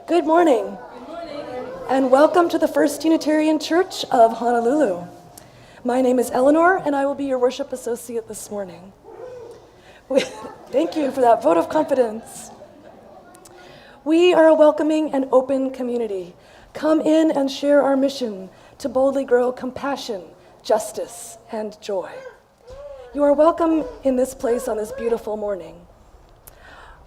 Good morning. Good morning. And welcome to the First Unitarian Church of Honolulu. My name is Eleanor, and I will be your worship associate this morning. Thank you for that vote of confidence. We are a welcoming and open community. Come in and share our mission to boldly grow compassion, justice, and joy. You are welcome in this place on this beautiful morning.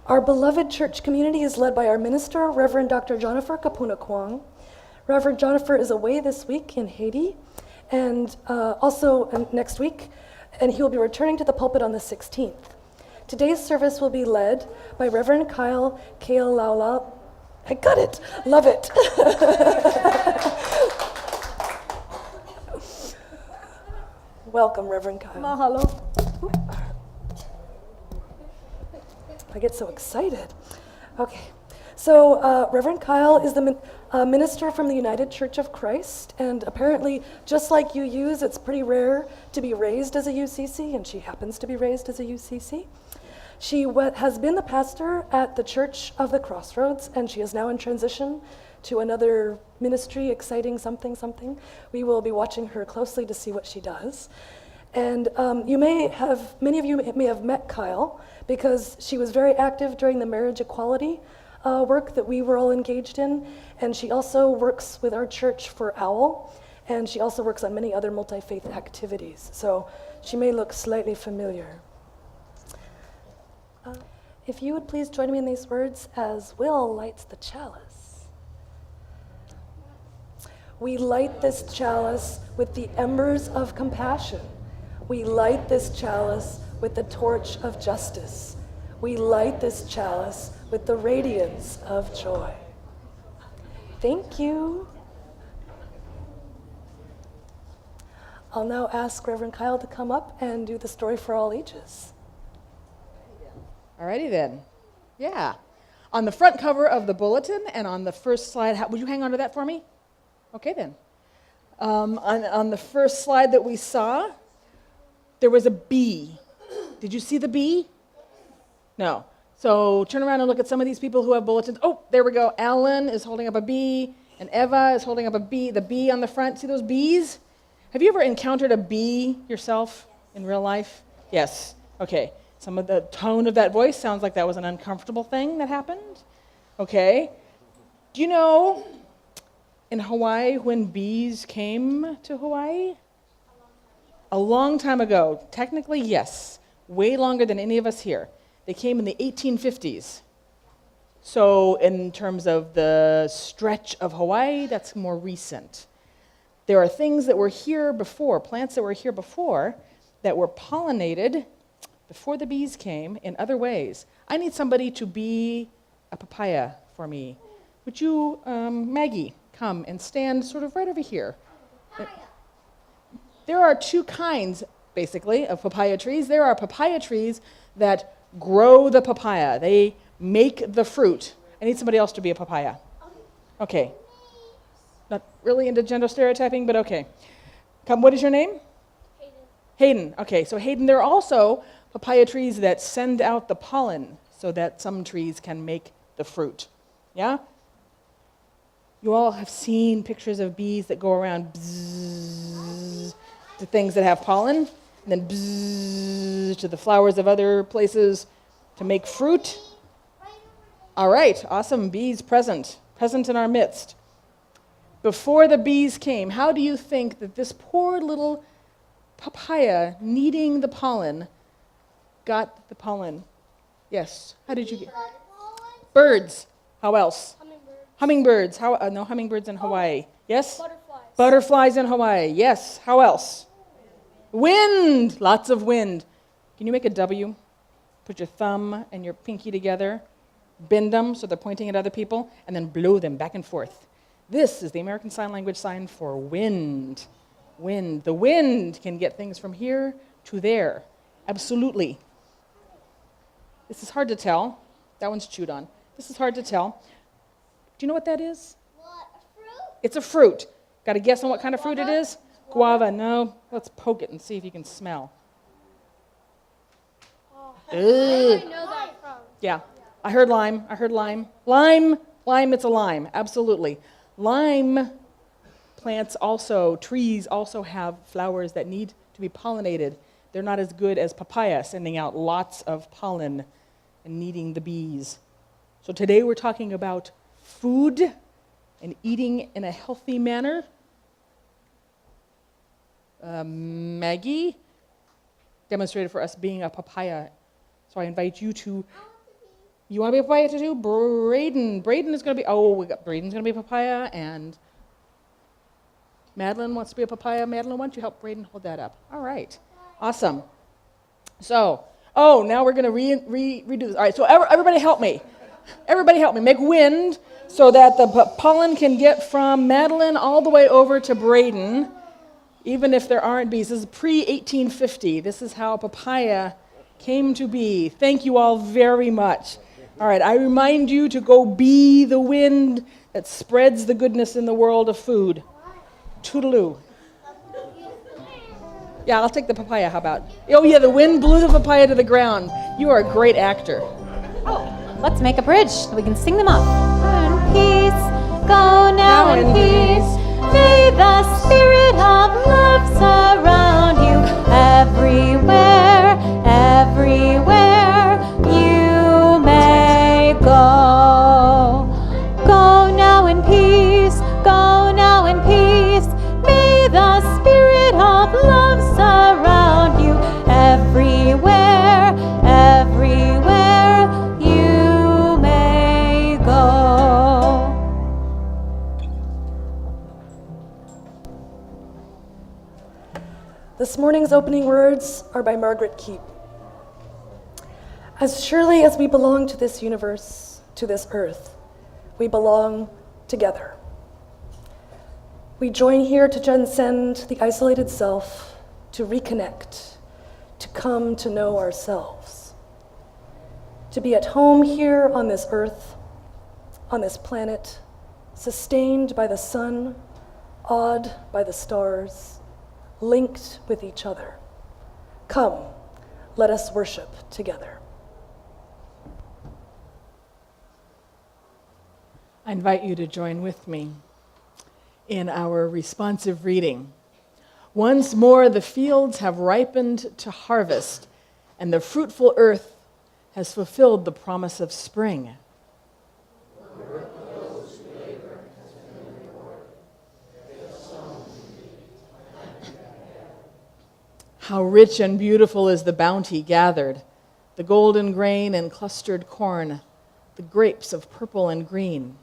Our beloved church community is led by our minister, Reverend Dr. Jonathan Kapuna Kwong. Reverend Jonathan is away this week in Haiti, and also next week, and he will be returning to the pulpit on the 16th. Today's service will be led by Reverend Kyle Kealaula. I got it, Lovett. Welcome, Reverend Kyle. Mahalo. I get so excited. Okay, so Reverend Kyle is the minister from the United Church of Christ, and apparently, just like UUs, it's pretty rare to be raised as a UCC, and she happens to be raised as a UCC. She has been the pastor at the Church of the Crossroads, and she is now in transition to another ministry, exciting something. We will be watching her closely to see what she does. And many of you may have met Kyle because she was very active during the marriage equality work that we were all engaged in. And she also works with our church for OWL, and she also works on many other multi-faith activities. So she may look slightly familiar. If you would please join me in these words as Will lights the chalice. We light this chalice with the embers of compassion. We light this chalice with the torch of justice. We light this chalice with the radiance of joy. Thank you. I'll now ask Reverend Kyle to come up and do the story for all ages. Alrighty then. Yeah. On the front cover of the bulletin and on the first slide, would you hang on to that for me? Okay then. On the first slide that we saw, there was a bee. Did you see the bee? No. So turn around and look at some of these people who have bulletins. Oh, there we go. Alan is holding up a bee, and Eva is holding up a bee. The bee on the front. See those bees? Have you ever encountered a bee yourself in real life? Yes. Okay. Some of the tone of that voice sounds like that was an uncomfortable thing that happened. Okay. Do you know in Hawaii when bees came to Hawaii? A long time ago. Technically, yes. Way longer than any of us here. They came in the 1850s. So in terms of the stretch of Hawaii, that's more recent. There are things that were here before, plants that were here before, that were pollinated before the bees came in other ways. I need somebody to be a papaya for me. Would you, Maggie, come and stand sort of right over here? There are two kinds, basically, of papaya trees. There are papaya trees that grow the papaya. They make the fruit. I need somebody else to be a papaya. Okay. Not really into gender stereotyping, but okay. Come, what is your name? Hayden. Okay, so Hayden, there are also papaya trees that send out the pollen so that some trees can make the fruit. Yeah? You all have seen pictures of bees that go around bzzz to things that have pollen, and then bzzz to the flowers of other places to make fruit. All right, awesome, bees present in our midst. Before the bees came, how do you think that this poor little papaya needing the pollen got the pollen? Yes, how did you get? Birds. How else? Hummingbirds. How? No hummingbirds in Hawaii. Yes? Butterflies in Hawaii. Yes. How else? Wind. Lots of wind. Can you make a W? Put your thumb and your pinky together, bend them so they're pointing at other people, and then blow them back and forth. This is the American Sign Language sign for wind. Wind. The wind can get things from here to there. Absolutely. This is hard to tell. That one's chewed on. This is hard to tell. Do you know what that is? What, a fruit? It's a fruit. Got a guess on what kind of fruit it is? Guava. No. Let's poke it and see if you can smell. Where do I know that from? Yeah. I heard lime. Lime Lime, it's a lime, absolutely. Lime plants also, trees also have flowers that need to be pollinated. They're not as good as papaya, sending out lots of pollen and needing the bees. So today we're talking about food and eating in a healthy manner. Maggie demonstrated for us being a papaya. So I invite you to, you want to be a papaya too? Braden is going to be, Braden's going to be a papaya, and Madeline wants to be a papaya. Madeline, why don't you help Braden hold that up? All right, awesome. So, now we're going to redo this. All right, so everybody help me. Everybody help me. Make wind so that the pollen can get from Madeline all the way over to Braden, even if there aren't bees. This is pre-1850. This is how papaya came to be. Thank you all very much. All right, I remind you to go be the wind that spreads the goodness in the world of food. Toodaloo. Yeah, I'll take the papaya, how about? Oh yeah, the wind blew the papaya to the ground. You are a great actor. Let's make a bridge so we can sing them up. In peace, go now in peace. May the spirit of love surround you everywhere, everywhere you may go. Go now in peace, go now in peace. May the spirit of love surround you everywhere, everywhere you may go. This morning's opening words are by Margaret Keep. As surely as we belong to this universe, to this earth, we belong together. We join here to transcend the isolated self, to reconnect, to come to know ourselves, to be at home here on this earth, on this planet, sustained by the sun, awed by the stars, linked with each other. Come, let us worship together. I invite you to join with me in our responsive reading. Once more the fields have ripened to harvest, and the fruitful earth has fulfilled the promise of spring. How rich and beautiful is the bounty gathered, the golden grain and clustered corn, the grapes of purple and green.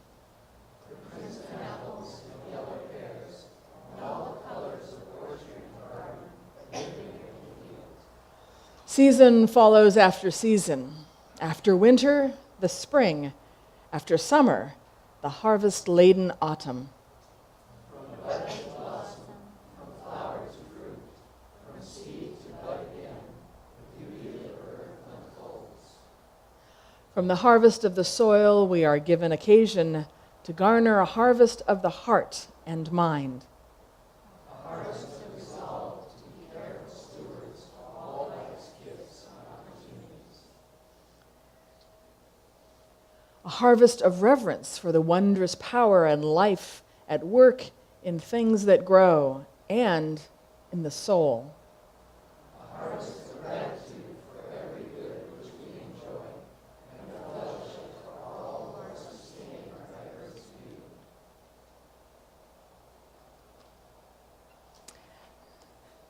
Season follows after season. After winter, the spring. After summer, the harvest-laden autumn. From bud to blossom, from flower to fruit, from seed to bud again, the beauty of earth unfolds. From the harvest of the soil, we are given occasion to garner a harvest of the heart and mind. A harvest of resolve to be careful stewards of all life's gifts and opportunities. A harvest of reverence for the wondrous power and life at work in things that grow and in the soul. A harvest of gratitude for every good which we enjoy, and a fellowship for all who are sustained by earth's beauty.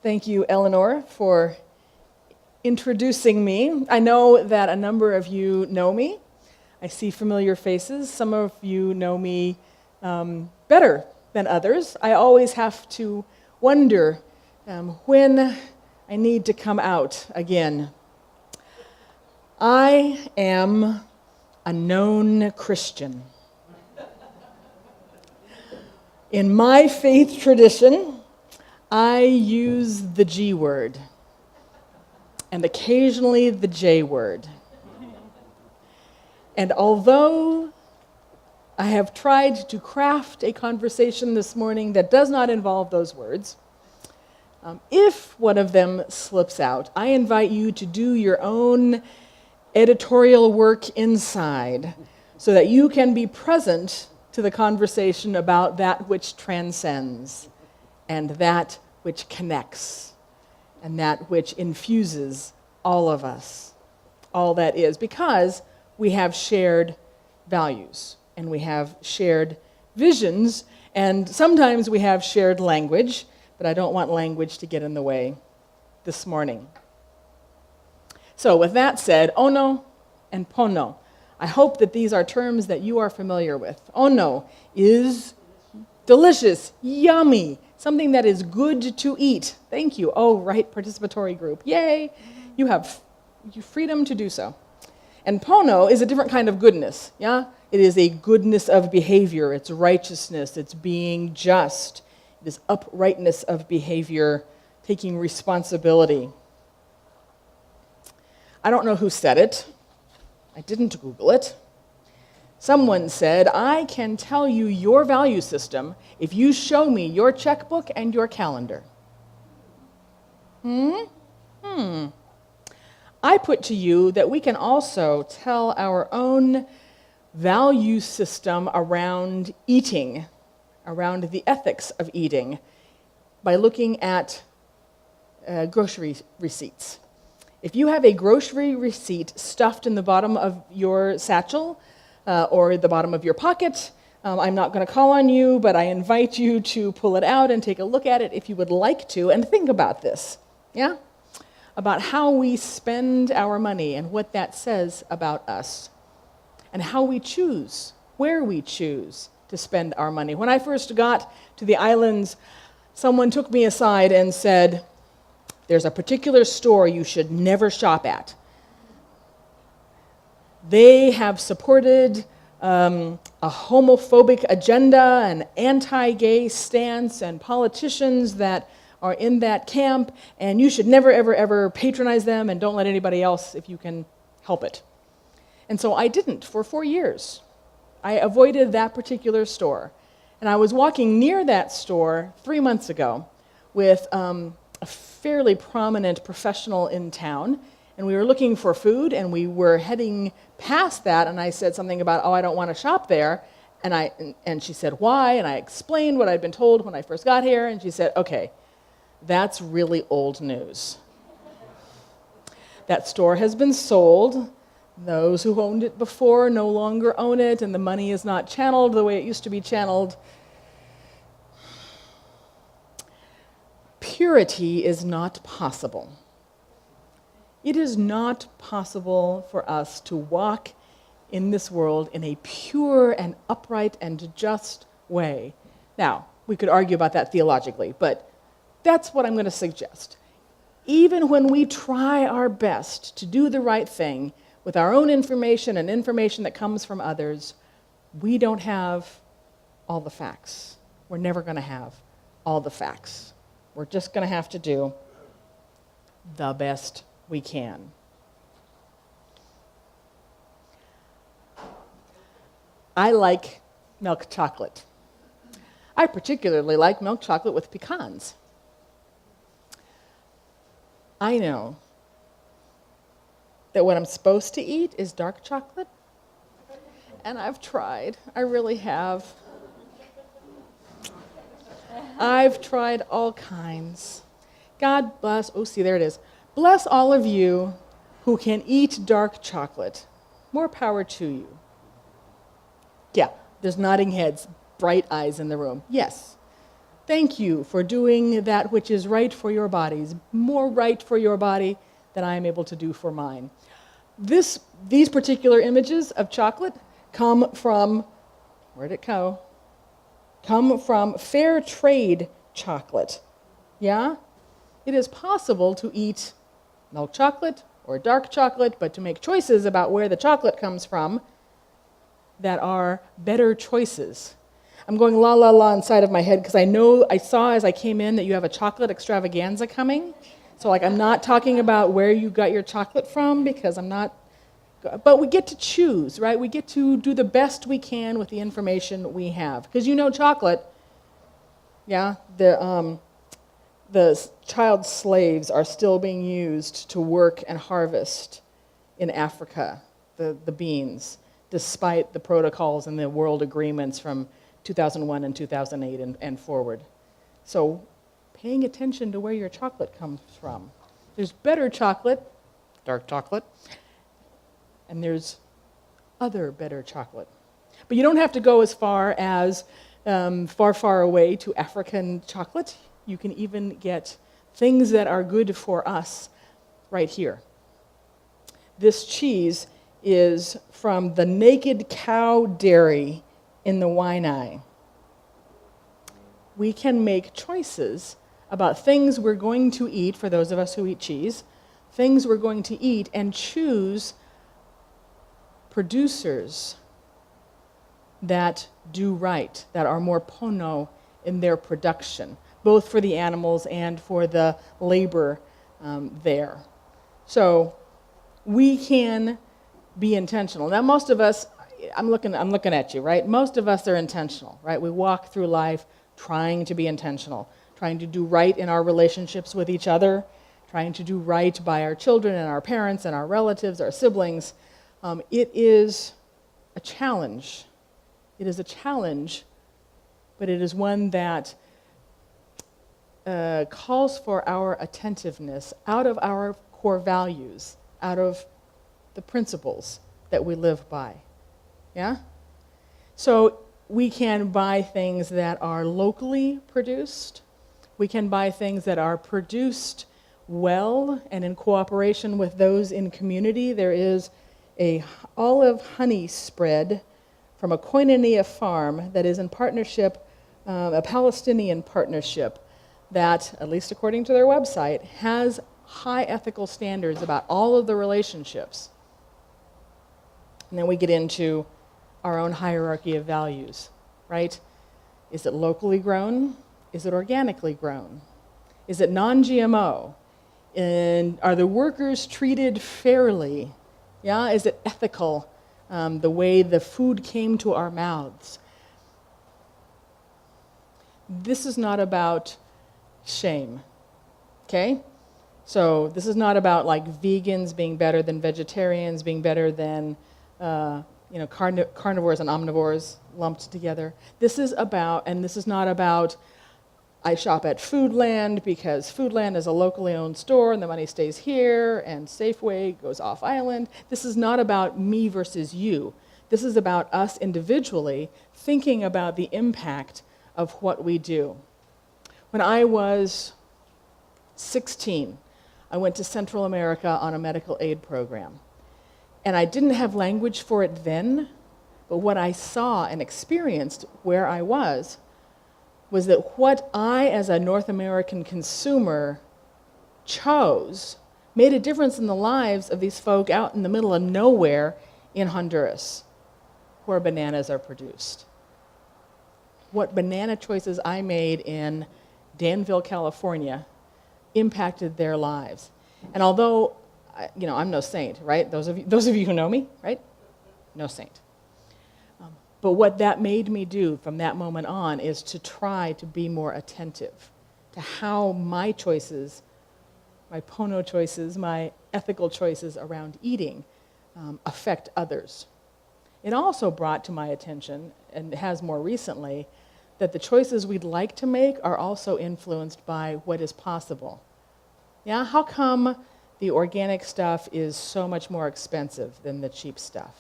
Thank you, Eleanor, for introducing me. I know that a number of you know me. I see familiar faces. Some of you know me better than others. I always have to wonder when I need to come out again. I am a known Christian. In my faith tradition, I use the G word and occasionally the J word. And although I have tried to craft a conversation this morning that does not involve those words, if one of them slips out, I invite you to do your own editorial work inside so that you can be present to the conversation about that which transcends and that which connects and that which infuses all of us, all that is, because we have shared values and we have shared visions, and sometimes we have shared language, but I don't want language to get in the way this morning. So with that said, Ono and Pono. I hope that these are terms that you are familiar with. Ono is delicious, yummy, something that is good to eat. Thank you. Oh, right, participatory group. Yay! You have freedom to do so. And Pono is a different kind of goodness, yeah? It is a goodness of behavior. It's righteousness. It's being just. It is uprightness of behavior, taking responsibility. I don't know who said it. I didn't Google it. Someone said, I can tell you your value system if you show me your checkbook and your calendar. I put to you that we can also tell our own value system around eating, around the ethics of eating, by looking at grocery receipts. If you have a grocery receipt stuffed in the bottom of your satchel or the bottom of your pocket, I'm not going to call on you, but I invite you to pull it out and take a look at it if you would like to, and think about this, yeah? About how we spend our money and what that says about us, and how we choose, where we choose to spend our money. When I first got to the islands, someone took me aside and said, there's a particular store you should never shop at. They have supported a homophobic agenda, an anti-gay stance, and politicians that are in that camp, and you should never, ever, ever patronize them, and don't let anybody else if you can help it. And so I didn't for 4 years. I avoided that particular store. And I was walking near that store 3 months ago with a fairly prominent professional in town, and we were looking for food, and we were heading past that, and I said something about, oh, I don't want to shop there, and she said, why? And I explained what I'd been told when I first got here, and she said, okay, that's really old news. That store has been sold. Those who owned it before no longer own it, and the money is not channeled the way it used to be channeled. Purity is not possible. It is not possible for us to walk in this world in a pure and upright and just way. Now, we could argue about that theologically, but that's what I'm going to suggest. Even when we try our best to do the right thing with our own information and information that comes from others, we don't have all the facts. We're never going to have all the facts. We're just going to have to do the best we can. I like milk chocolate. I particularly like milk chocolate with pecans. I know that what I'm supposed to eat is dark chocolate, and I've tried. I really have. I've tried all kinds. God bless, oh, see, there it is. Bless all of you who can eat dark chocolate. More power to you. Yeah, there's nodding heads, bright eyes in the room. Yes. Thank you for doing that which is right for your bodies, more right for your body than I am able to do for mine. These particular images of chocolate come from, where'd it go? Come from fair trade chocolate. Yeah? It is possible to eat milk chocolate or dark chocolate, but to make choices about where the chocolate comes from that are better choices. I'm going la la la inside of my head because I saw as I came in that you have a chocolate extravaganza coming. So I'm not talking about where you got your chocolate from because I'm not, but we get to choose, right? We get to do the best we can with the information we have. Because chocolate, yeah, the child slaves are still being used to work and harvest in Africa, the beans. despite the protocols and the world agreements from 2001 and 2008 and forward. So paying attention to where your chocolate comes from. There's better chocolate, dark chocolate, and there's other better chocolate. But you don't have to go as far as far away to African chocolate. You can even get things that are good for us right here. This cheese is from the Naked Cow Dairy in the Waianae. We can make choices about things we're going to eat, for those of us who eat cheese, things we're going to eat, and choose producers that do right, that are more pono in their production, both for the animals and for the labor there. So we can be intentional. Now, most of us, I'm looking at you, right? Most of us are intentional, right? We walk through life trying to be intentional, trying to do right in our relationships with each other, trying to do right by our children and our parents and our relatives, our siblings. It is a challenge. It is a challenge, but it is one that calls for our attentiveness out of our core values, out of the principles that we live by. Yeah? So we can buy things that are locally produced. We can buy things that are produced well and in cooperation with those in community. There is a olive honey spread from a Koinonia farm that is in partnership, a Palestinian partnership that, at least according to their website, has high ethical standards about all of the relationships. And then we get into our own hierarchy of values, right? Is it locally grown? Is it organically grown? Is it non-GMO? And are the workers treated fairly? Yeah, is it ethical, the way the food came to our mouths? This is not about shame, okay? So this is not about like vegans being better than vegetarians, being better than carnivores and omnivores lumped together. This is about, and this is not about, I shop at Foodland because Foodland is a locally owned store and the money stays here and Safeway goes off island. This is not about me versus you. This is about us individually thinking about the impact of what we do. When I was 16, I went to Central America on a medical aid program. And I didn't have language for it then, but what I saw and experienced where I was that what I, as a North American consumer, chose made a difference in the lives of these folk out in the middle of nowhere in Honduras, where bananas are produced. What banana choices I made in Danville, California, impacted their lives. And although, I'm no saint, right? Those of you who know me, right? No saint. But what that made me do from that moment on is to try to be more attentive to how my choices, my pono choices, my ethical choices around eating affect others. It also brought to my attention, and has more recently, that the choices we'd like to make are also influenced by what is possible. Yeah, how come the organic stuff is so much more expensive than the cheap stuff?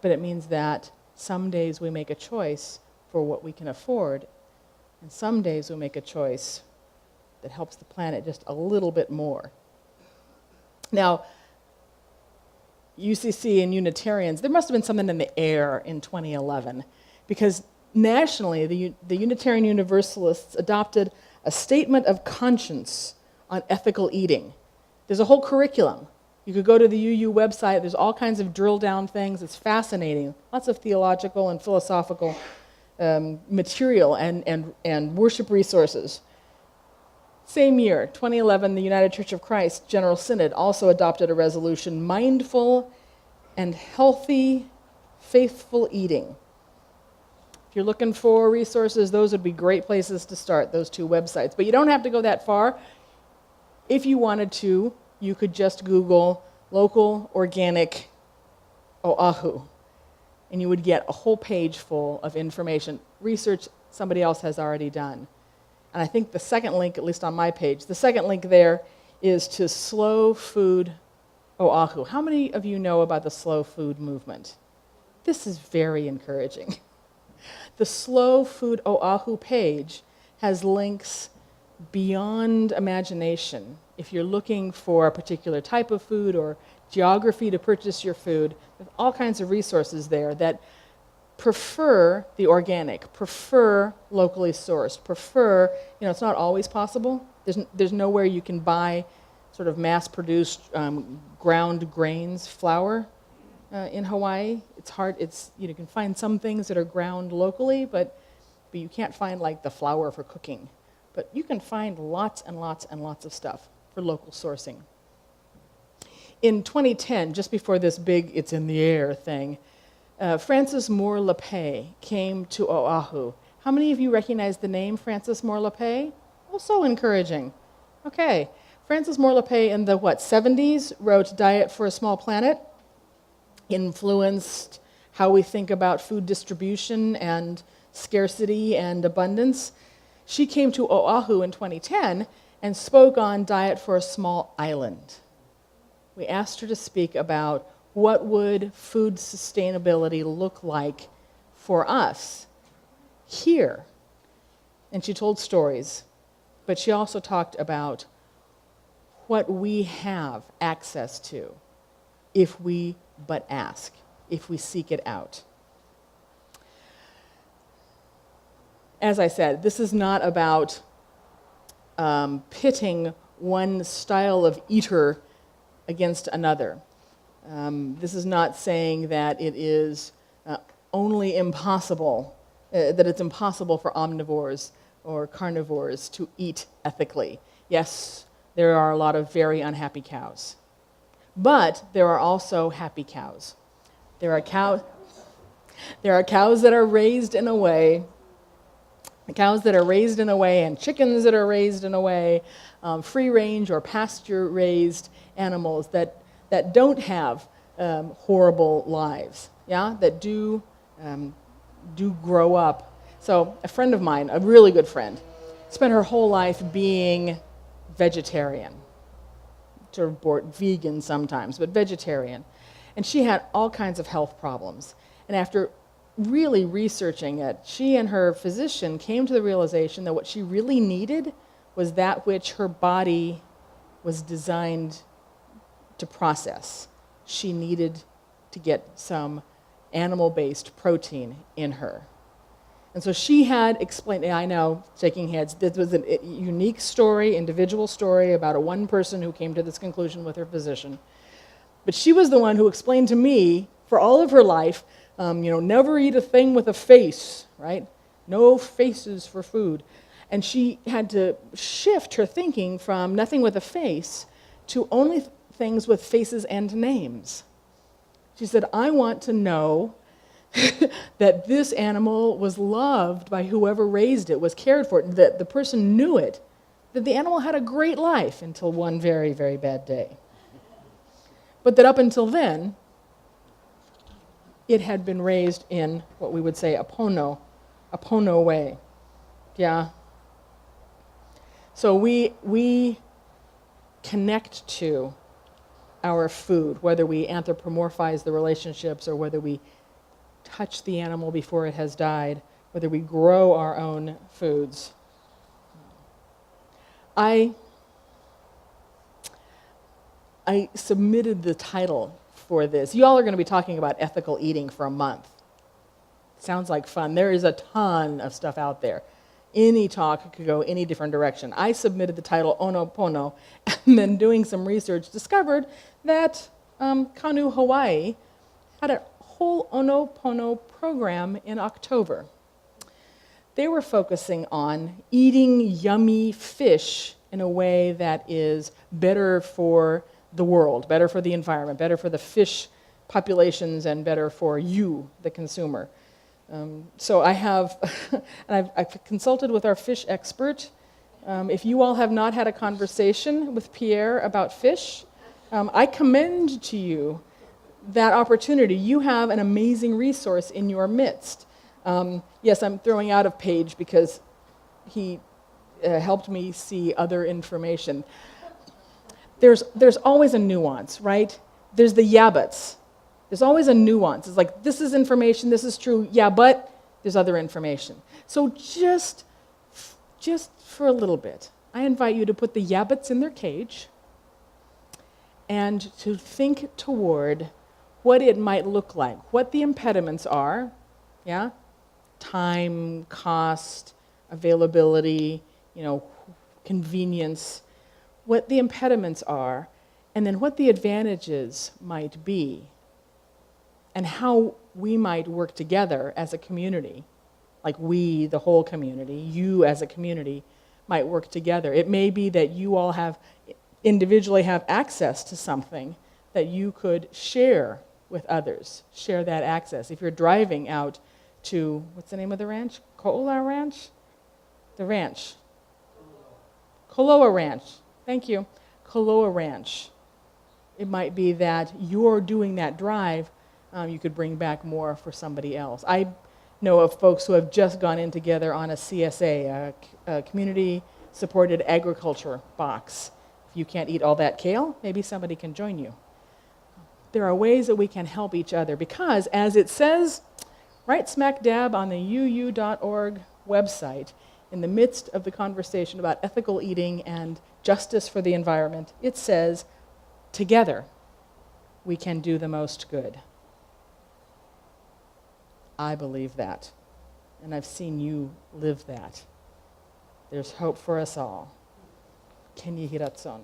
But it means that some days we make a choice for what we can afford, and some days we make a choice that helps the planet just a little bit more. Now, UCC and Unitarians, there must have been something in the air in 2011, because nationally, the Unitarian Universalists adopted a statement of conscience on ethical eating. There's a whole curriculum. You could go to the UU website. There's all kinds of drill-down things. It's fascinating. Lots of theological and philosophical material and worship resources. Same year, 2011, the United Church of Christ General Synod also adopted a resolution, mindful and healthy, faithful eating. If you're looking for resources, those would be great places to start, those two websites. But you don't have to go that far. If you wanted to, you could just Google local organic Oahu, and you would get a whole page full of information, research somebody else has already done. And I think the second link, at least on my page, the second link there is to Slow Food Oahu. How many of you know about the slow food movement? This is very encouraging. The Slow Food Oahu page has links beyond imagination. If you're looking for a particular type of food or geography to purchase your food, there's all kinds of resources there that prefer the organic, prefer locally sourced, prefer, it's not always possible. There's nowhere you can buy sort of mass-produced ground grains flour in Hawaii. It's hard. You can find some things that are ground locally, but you can't find like the flour for cooking. But you can find lots and lots and lots of stuff for local sourcing. In 2010, just before this big "it's in the air" thing, Frances Moore LePay came to Oahu. How many of you recognize the name Frances Moore LePay? Oh, so encouraging. Okay. Frances Moore LePay in the 70s wrote Diet for a Small Planet, influenced how we think about food distribution and scarcity and abundance. She came to Oahu in 2010 and spoke on Diet for a Small Island. We asked her to speak about what would food sustainability look like for us here. And she told stories, but she also talked about what we have access to if we but ask, if we seek it out. As I said, this is not about pitting one style of eater against another. This is not saying that it is only impossible, that it's impossible for omnivores or carnivores to eat ethically. Yes, there are a lot of very unhappy cows. But there are also happy cows. There are cows that are raised in a way, and chickens that are raised in a way, free-range or pasture-raised animals that don't have horrible lives, that do grow up. So a friend of mine, a really good friend, spent her whole life being vegetarian, sort of vegan sometimes, but vegetarian. And she had all kinds of health problems. And after really researching it, she and her physician came to the realization that what she really needed was that which her body was designed to process. She needed to get some animal-based protein in her. And so she had explained, I know, shaking heads, this was a unique story, individual story about a one person who came to this conclusion with her physician. But she was the one who explained to me, for all of her life, never eat a thing with a face, right? No faces for food. And she had to shift her thinking from nothing with a face to only things with faces and names. She said, I want to know that this animal was loved by whoever raised it, was cared for it, that the person knew it, that the animal had a great life until one very, very bad day. But that up until then, it had been raised in what we would say a pono way. Yeah. So we connect to our food, whether we anthropomorphize the relationships or whether we touch the animal before it has died, whether we grow our own foods. I submitted the title for this. You all are going to be talking about ethical eating for a month. Sounds like fun. There is a ton of stuff out there. Any talk could go any different direction. I submitted the title Ono Pono, and then doing some research, discovered that Kanu, Hawaii, had a whole Ono Pono program in October. They were focusing on eating yummy fish in a way that is better for the world, better for the environment, better for the fish populations, and better for you, the consumer. So I have, and I've consulted with our fish expert. If you all have not had a conversation with Pierre about fish, I commend to you that opportunity. You have an amazing resource in your midst. Yes, I'm throwing out of Paige because he helped me see other information. There's always a nuance, right? There's the yeah buts. There's always a nuance. It's like, this is information, this is true, yeah, but there's other information. So just for a little bit, I invite you to put the yeah buts in their cage and to think toward what it might look like, what the impediments are, yeah? Time, cost, availability, convenience, what the impediments are, and then what the advantages might be, and how we might work together as a community, like we, the whole community, you as a community, might work together. It may be that you all individually have access to something that you could share with others, share that access. If you're driving out to, what's the name of the ranch? Kola Ranch? The ranch. Koloa Ranch. Thank you. Koloa Ranch. It might be that you're doing that drive, you could bring back more for somebody else. I know of folks who have just gone in together on a CSA, a community-supported agriculture box. If you can't eat all that kale, maybe somebody can join you. There are ways that we can help each other because, as it says right smack dab on the uu.org website, in the midst of the conversation about ethical eating and justice for the environment, it says, together we can do the most good. I believe that, and I've seen you live that. There's hope for us all. Kenye Hiratson.